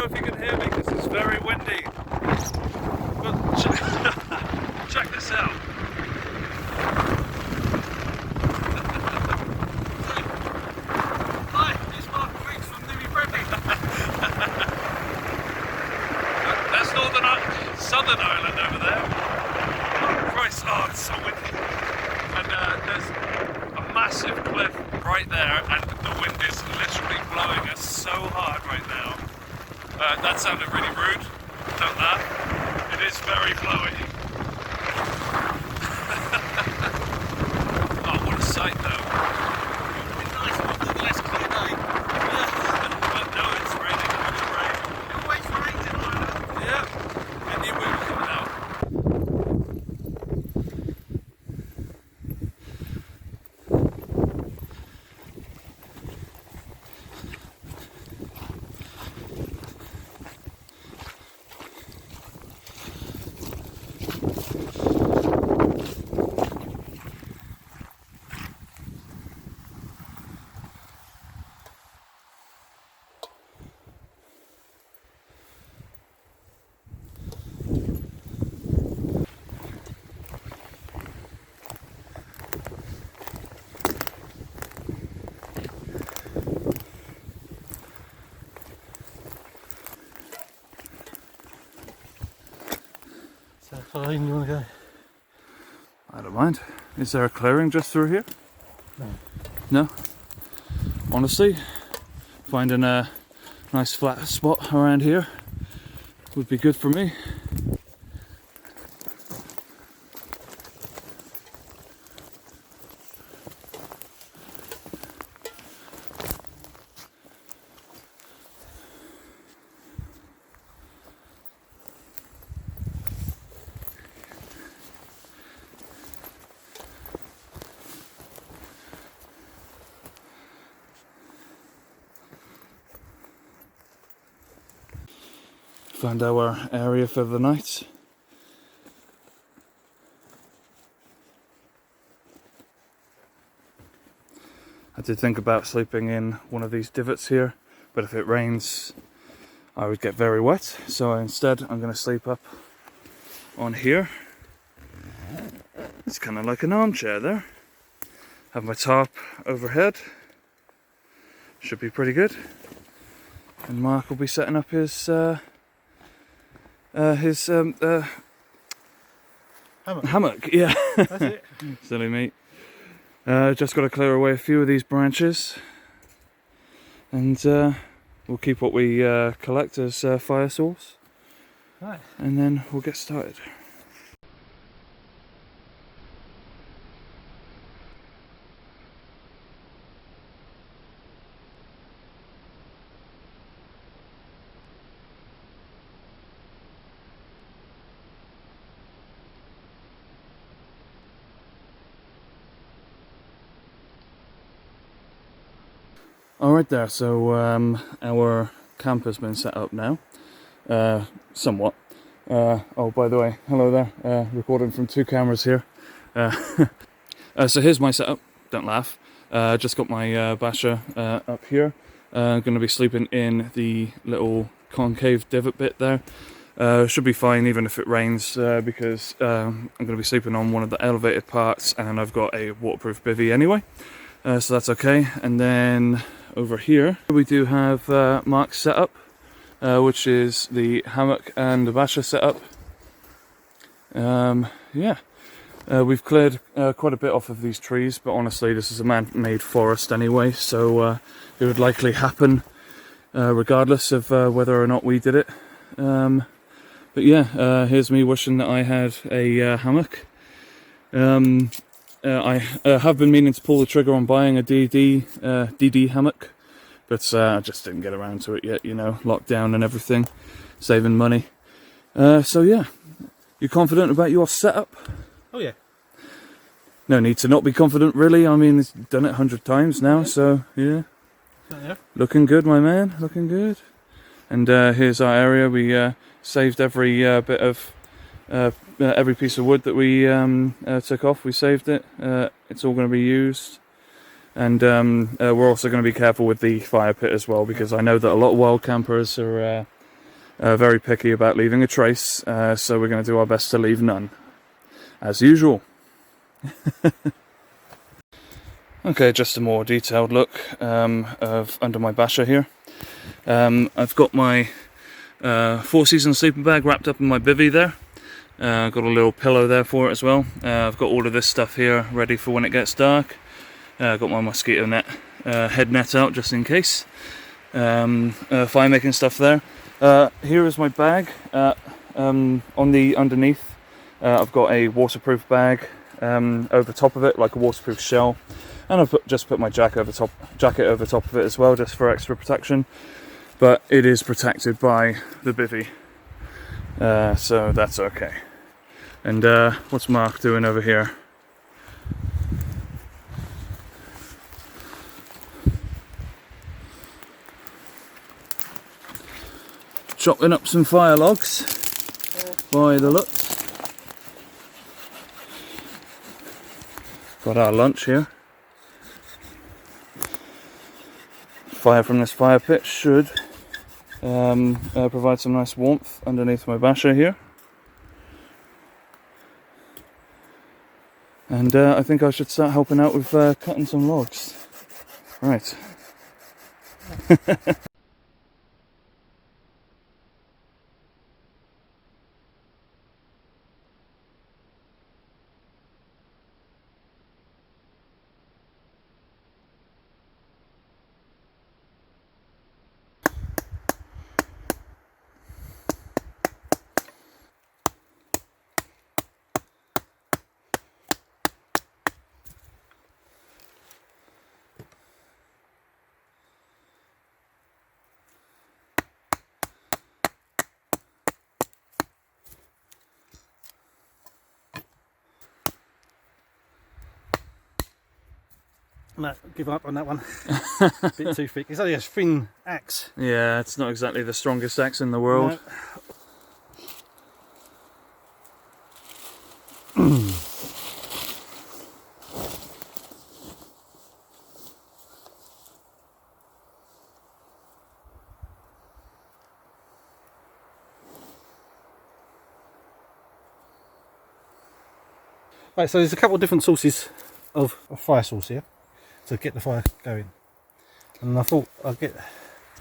know if you can hear me because it's very windy. But check this out. Hi, it's Mark Weeks from Newbie Prepping. That's Southern Ireland over there. Oh, Christ, oh, it's so windy. And there's a massive cliff right there, and the wind is literally blowing us so hard right now. That sounded really rude. Don't laugh. It is very blowy. Oh, what a sight though. It would be nice if it was a less clear day. Yeah. But no, it's raining. It's rain. It always rains in Ireland. Yeah. I knew we were coming out. So fine, you want to go? I don't mind. Is there a clearing just through here? No. No? Honestly, finding a nice flat spot around here would be good for me. Found our area for the night. I did think about sleeping in one of these divots here, but if it rains I would get very wet, so instead I'm going to sleep up on here. It's kind of like an armchair there. Have my tarp overhead. Should be pretty good. And Mark will be setting up his hammock, yeah. That's it. Silly me. Just got to clear away a few of these branches, and we'll keep what we collect as fire source, Right. and then we'll get started. Alright there, so our camp has been set up now, somewhat. Oh, by the way, hello there, recording from 2 cameras here. So here's my setup, don't laugh. Just got my basher up here. Going to be sleeping in the little concave divot bit there. Should be fine even if it rains, because I'm going to be sleeping on one of the elevated parts, and I've got a waterproof bivvy anyway. So that's okay. And then over here we do have Mark's setup, which is the hammock and the basher setup. Yeah, we've cleared quite a bit off of these trees, but honestly this is a man-made forest anyway, so it would likely happen regardless of whether or not we did it. But yeah, here's me wishing that I had a hammock. I have been meaning to pull the trigger on buying a DD hammock, but I just didn't get around to it yet, you know, lockdown and everything, saving money. So yeah, you confident about your setup? Oh yeah. No need to not be confident really, I mean, it's done it 100 times now, so yeah. Yeah. Looking good, my man, looking good. And here's our area. We saved every bit of every piece of wood that we took off. We saved it. It's all going to be used, and we're also going to be careful with the fire pit as well, because I know that a lot of wild campers are very picky about leaving a trace, so we're going to do our best to leave none, as usual. Okay, just a more detailed look of under my basher here. I've got my 4-season sleeping bag wrapped up in my bivvy there. I've got a little pillow there for it as well. I've got all of this stuff here ready for when it gets dark. I've got my mosquito net, head net out just in case. Fire making stuff there. Here is my bag. On the underneath, I've got a waterproof bag over top of it, like a waterproof shell, and I've just put my jacket over top of it as well, just for extra protection. But it is protected by the bivvy, so that's okay. And what's Mark doing over here? Chopping up some fire logs by the looks. Got our lunch here. Fire from this fire pit should provide some nice warmth underneath my basher here. And I think I should start helping out with cutting some logs. Right. No, give up on that one. A bit too thick. It's only a thin axe. Yeah, it's not exactly the strongest axe in the world. No. Right, so there's a couple of different sources of fire source here to get the fire going, and I thought I'd do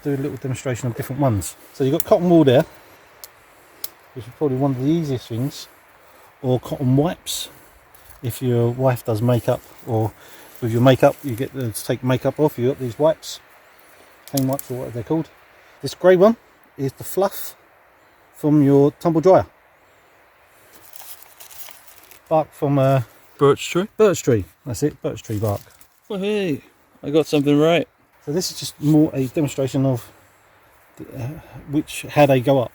a little demonstration of different ones. So you've got cotton wool there, which is probably one of the easiest things, or cotton wipes if your wife does makeup, or with your makeup you get to take makeup off, you've got these wipes, clean wipes or whatever they're called. This grey one is the fluff from your tumble dryer. Bark from Birch tree? birch tree, that's it, birch tree bark. Oh hey, I got something right. So this is just more a demonstration of how they go up.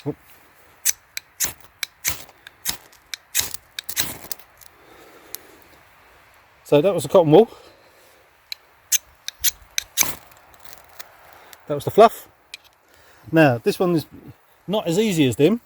Whoop. So that was the cotton wool. That was the fluff. Now this one is not as easy as them.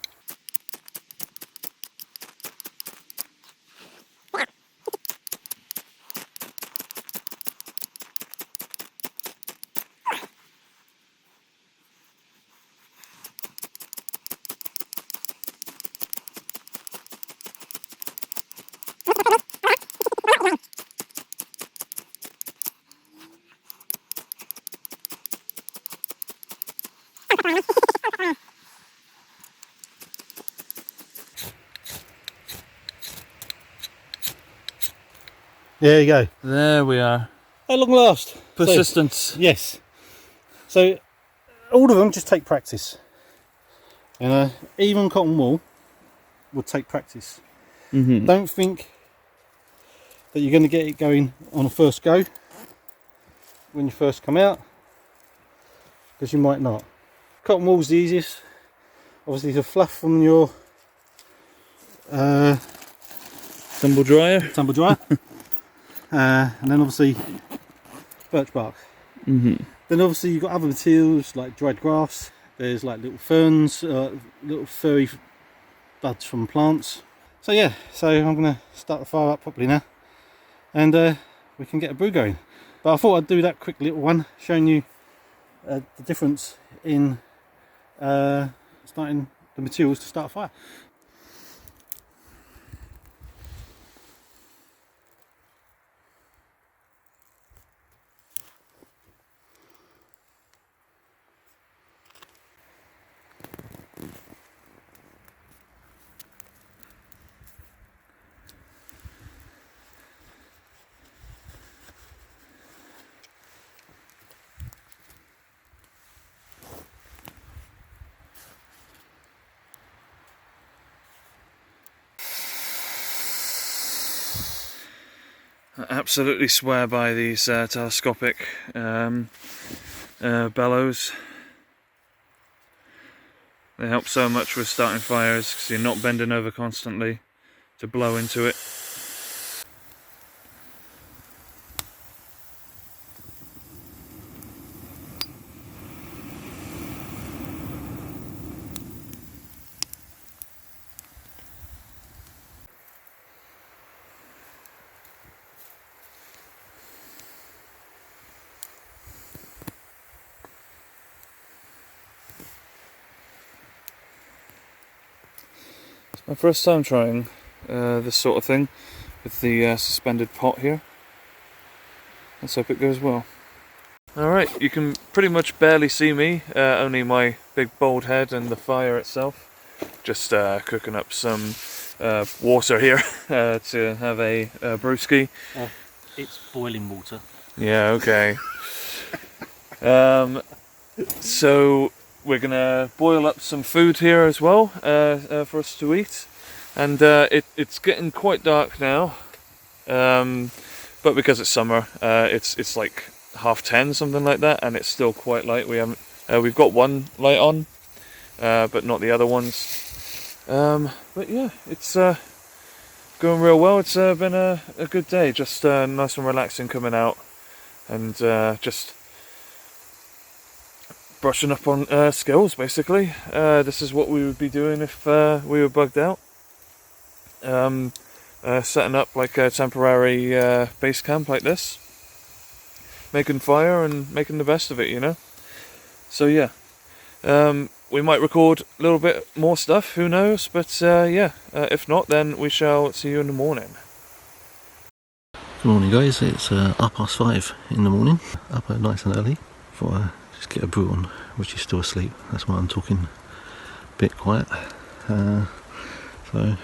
There you go. There we are. At long last. Persistence. So, yes. So all of them just take practice. Even cotton wool will take practice. Mm-hmm. Don't think that you're going to get it going on a first go when you first come out, because you might not. Cotton wool's the easiest. Obviously the fluff from your Tumble dryer. And then obviously birch bark. Mm-hmm. Then obviously you've got other materials like dried grass. There's like little ferns, little furry buds from plants. So yeah, so I'm going to start the fire up properly now, and we can get a brew going. But I thought I'd do that quick little one, showing you the difference in starting the materials to start a fire. I absolutely swear by these telescopic bellows. They help so much with starting fires because you're not bending over constantly to blow into it. It's my first time trying this sort of thing with the suspended pot here. Let's hope it goes well. Alright, you can pretty much barely see me, only my big bald head and the fire itself. Just cooking up some water here to have a brewski. It's boiling water. Yeah, okay. So we're gonna boil up some food here as well for us to eat, and it's getting quite dark now, but because it's summer, it's like 10:30, something like that, and it's still quite light. We've got one light on, but not the other ones. But yeah, it's going real well. It's been a good day, just nice and relaxing coming out, and just brushing up on skills basically. This is what we would be doing if we were bugged out. Setting up like a temporary base camp like this, making fire and making the best of it, you know. So yeah, we might record a little bit more stuff, who knows, but yeah, if not, then we shall see you in the morning. Good morning guys, it's 5:30 in the morning, up nice and early before I just get a brew on, which is still asleep, that's why I'm talking a bit quiet. So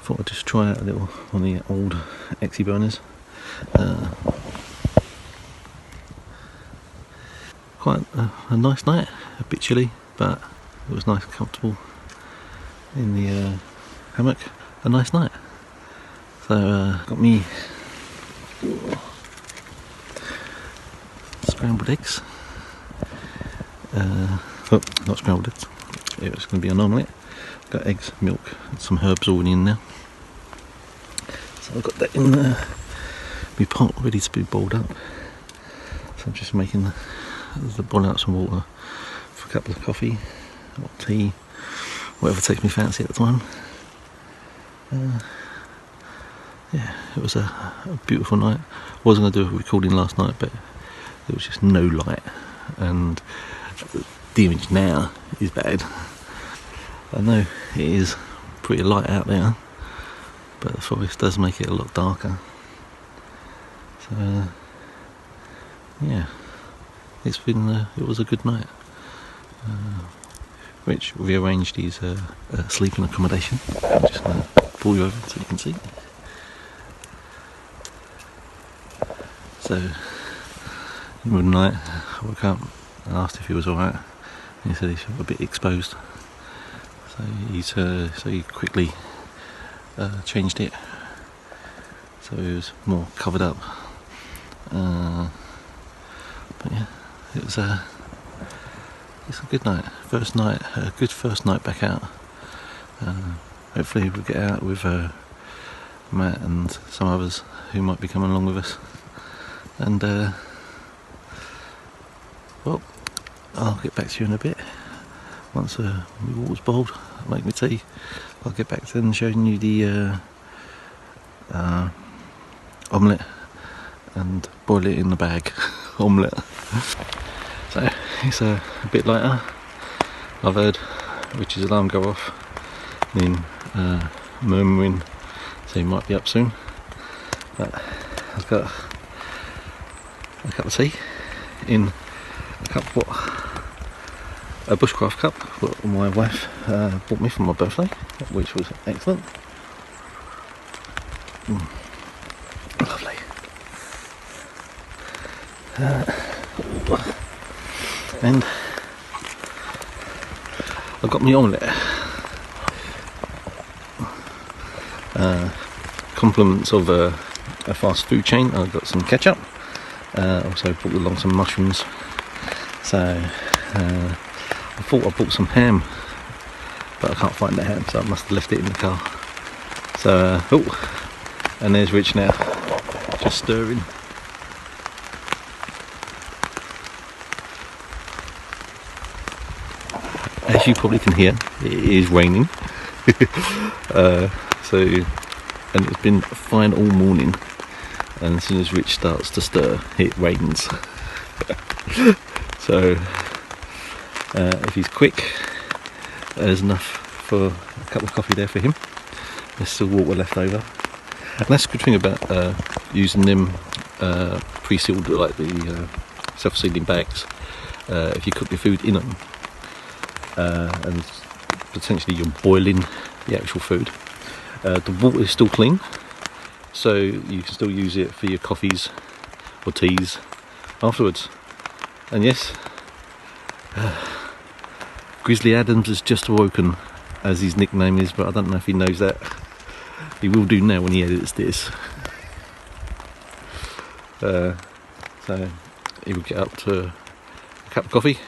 thought I'd just try out a little on the old Hexiburners. Quite a nice night, a bit chilly, but it was nice and comfortable in the hammock. A nice night. So got me scrambled eggs. Oh, not scrambled eggs. It was going to be an omelette. Got eggs, milk, and some herbs already in there. So I've got that in my pot ready to be boiled up. So I'm just making the boiling out some water for a cup of coffee or tea, whatever takes me fancy at the time. Yeah, it was a beautiful night. I wasn't going to do a recording last night, but there was just no light, and the image now is bad. I know it is pretty light out there, but the forest does make it a lot darker. So yeah, it was a good night. Rich rearranged his sleeping accommodation. I'm just going to pull you over so you can see. So in the middle of the night I woke up and asked if he was alright, and he said he felt a bit exposed. So he quickly changed it, so he was more covered up. But yeah, it's a good night. A good first night back out. Hopefully we'll get out with Matt and some others who might be coming along with us. And well, I'll get back to you in a bit. Once my water's boiled, I'll make my tea. I'll get back to then showing you the omelette and boil it in the bag omelette. So it's a bit later. I've heard Rich's alarm go off, then murmuring, so he might be up soon. But I've got a cup of tea in a cup, a bushcraft cup that my wife bought me for my birthday, which was excellent. Lovely. And I've got my omelette. Compliments of a fast food chain. I've got some ketchup. Also brought along some mushrooms. So I thought I bought some ham, but I can't find the ham, so I must have left it in the car. So oh, and there's Rich now, just stirring. As you probably can hear, it is raining. And it's been fine all morning, and as soon as Rich starts to stir, it rains. So if he's quick, there's enough for a cup of coffee there for him. There's still water left over, and that's the good thing about using them pre-sealed, like the self-sealing bags. If you cook your food in them, and potentially you're boiling the actual food, the water is still clean, so you can still use it for your coffees or teas afterwards. And yes, Grizzly Adams has just awoken, as his nickname is, but I don't know if he knows that. He will do now when he edits this. So he will get up to a cup of coffee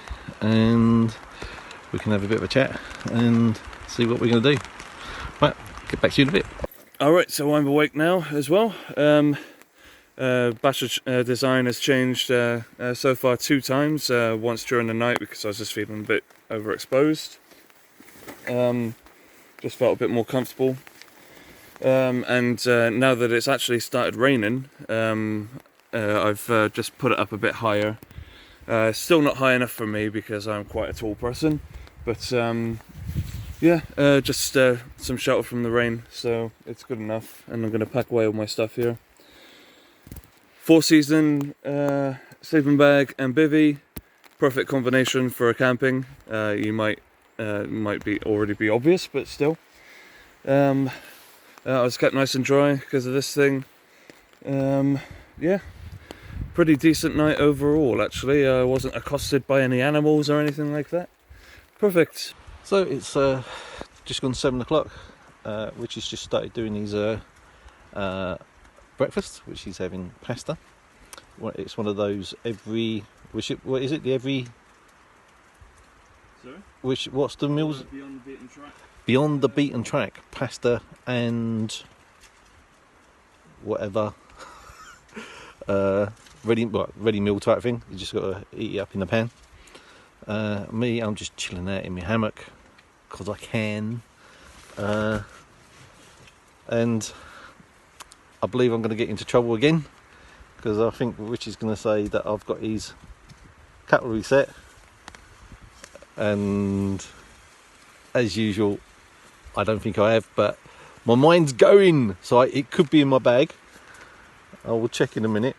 and we can have a bit of a chat and see what we're going to do. Right, get back to you in a bit. Alright, so I'm awake now as well. Batch design has changed so far 2 times. Once during the night because I was just feeling a bit overexposed. Just felt a bit more comfortable. And now that it's actually started raining, I've just put it up a bit higher. Still not high enough for me because I'm quite a tall person, but yeah, just some shelter from the rain, so it's good enough. And I'm going to pack away all my stuff here. 4-season sleeping bag and bivvy, perfect combination for a camping. You might already be obvious, but still. I was kept nice and dry because of this thing. Yeah, pretty decent night overall actually. I wasn't accosted by any animals or anything like that. Perfect. So it's just gone 7 o'clock, which has just started doing his breakfast, which he's having pasta. It's one of those every, what is it, the every, sorry? What's the meals? Beyond the beaten track. Beyond the beaten track, pasta and whatever, ready meal type thing. You just got to eat it up in the pan. Me, I'm just chilling out in my hammock because I can, and I believe I'm going to get into trouble again because I think Rich is going to say that I've got his cutlery set, and as usual I don't think I have, but my mind's going, so it could be in my bag. I will check in a minute,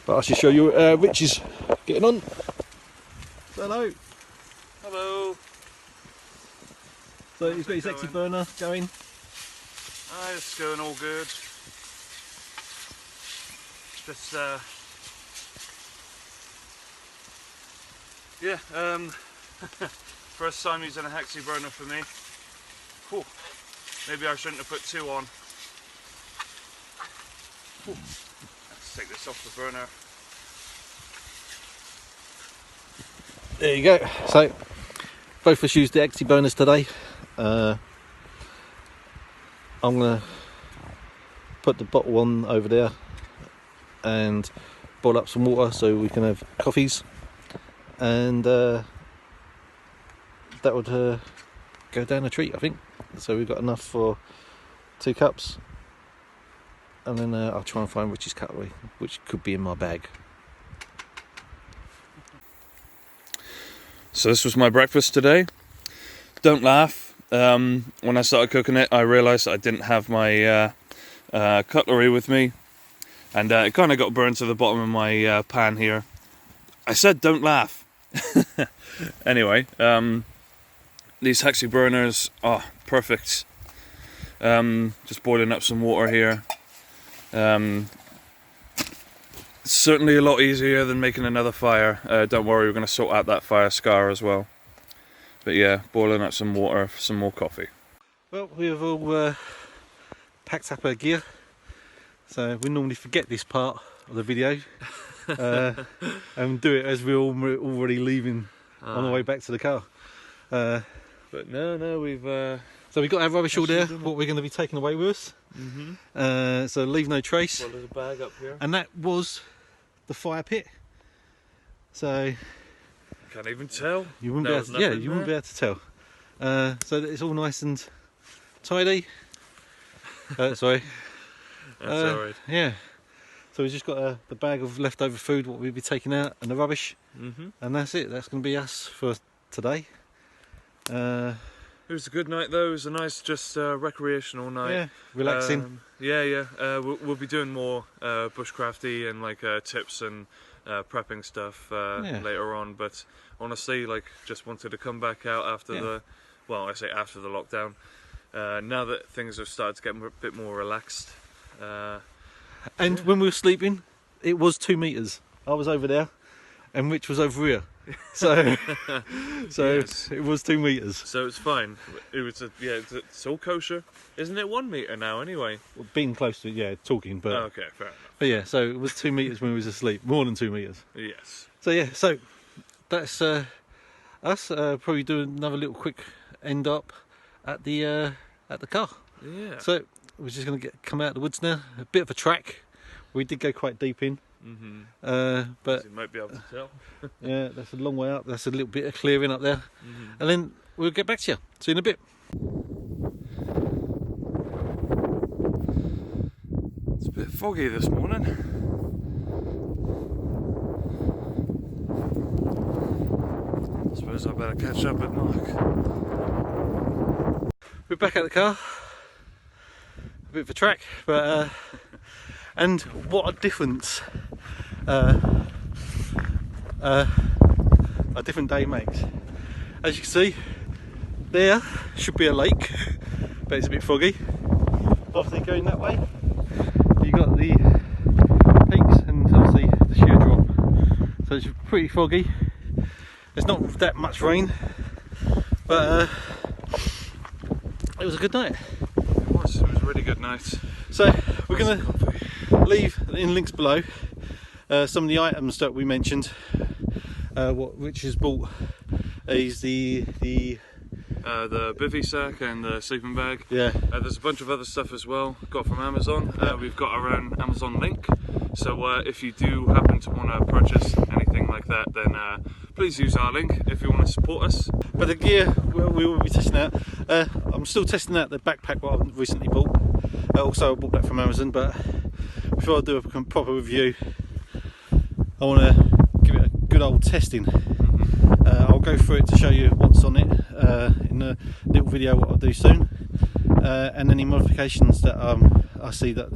but I should show you Rich is getting on. Hello. Hello. So he's got his Hexiburners going. It's going all good. Just yeah, first time using a Hexiburner for me. Whew. Maybe I shouldn't have put 2 on. Whew. Let's take this off the burner. There you go. So both of us used the Hexiburners today. I'm going to put the bottle on over there and boil up some water so we can have coffees, and that would go down a treat, I think. So we've got enough for 2 cups, and then I'll try and find Richie's cutlery, which could be in my bag. So this was my breakfast today. Don't laugh. When I started cooking it, I realised I didn't have my cutlery with me, and it kind of got burned to the bottom of my pan here. I said don't laugh. Anyway, these Hexiburners are perfect. Just boiling up some water here. Certainly a lot easier than making another fire. Don't worry, we're going to sort out that fire scar as well. But yeah, boiling up some water for some more coffee. Well, we've all packed up our gear, so we normally forget this part of the video and do it as we're already leaving on the way back to the car. But no, we've... So we've got our rubbish all there, what we're going to be taking away with us. So leave no trace. Well, there's a bag up here. And that was the fire pit. So Can't even tell. you wouldn't be able to, you wouldn't be able to tell. So that it's all nice and tidy. Sorry. That's alright. Yeah. So we've just got the bag of leftover food, what we'll be taking out, and the rubbish. And that's it. That's going to be us for today. It was a good night though. It was a nice, just recreational night. Yeah, relaxing. We'll be doing more bushcrafty and like tips and prepping stuff later on. But honestly, like, just wanted to come back out after the, well, I say after the lockdown. Now that things have started to get a bit more relaxed. And when we were sleeping, it was 2 meters. I was over there, and Rich was over here. So, Yes. it was 2 meters. So it's fine. It was it's all kosher, isn't it? 1 meter now, anyway. Well, being close to talking, but Okay, fair enough. but yeah. So it was 2 meters when we was asleep. More than 2 meters. Yes. So yeah. So that's us. Probably do another little quick end up at the car. Yeah. So we're just going to come out of the woods now. A bit of a track. We did go quite deep in. But you might be able to tell. yeah, that's a long way up. That's a little bit of clearing up there, and then we'll get back to you. See you in a bit. It's a bit foggy this morning. I suppose I better catch up at Mark. We're back at the car. A bit of a track, but and what a difference a different day makes. As you can see, there should be a lake, but it's a bit foggy. Obviously going that way, you got the peaks and obviously the sheer drop. So it's pretty foggy. There's not that much rain, but it was a good night. It was a really good night. So we're going to leave in links below some of the items that we mentioned. What Rich has bought is the Bivvy sack and the sleeping bag. Yeah. There's a bunch of other stuff as well, got from Amazon. We've got our own Amazon link, so if you do happen to want to purchase anything like that, then please use our link if you want to support us. But the gear we will be testing out. I'm still testing out the backpack what I recently bought. Also I bought that from Amazon, but before I do a proper review, I want to give it a good old testing. I'll go through it to show you what's on it in a little video what I'll do soon, and any modifications that I see that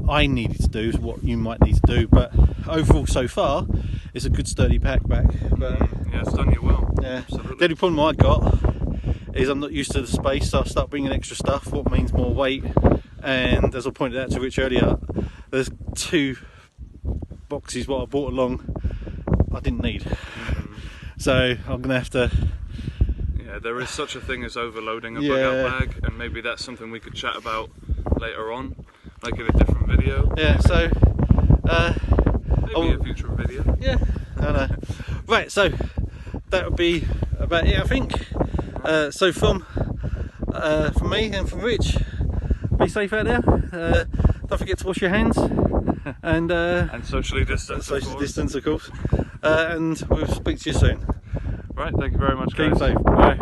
I needed to do is what you might need to do. But overall so far it's a good sturdy backpack. But yeah, it's done you well. yeah, Absolutely. the only problem I got is I'm not used to the space, so I start bringing extra stuff, what means more weight. And as I pointed out to Rich earlier, there's 2 boxes what I brought along I didn't need. So I'm gonna have to. Yeah, there is such a thing as overloading a bug out bag, and maybe that's something we could chat about later on, like in a different video. Yeah. So. Maybe a future video. Yeah. I know. Right. So that would be about it, I think. So from me and from Rich, be safe out there. Don't forget to wash your hands and socially distance. Social distance, of course. And we'll speak to you soon. Right, thank you very much, guys. Keep safe. Bye.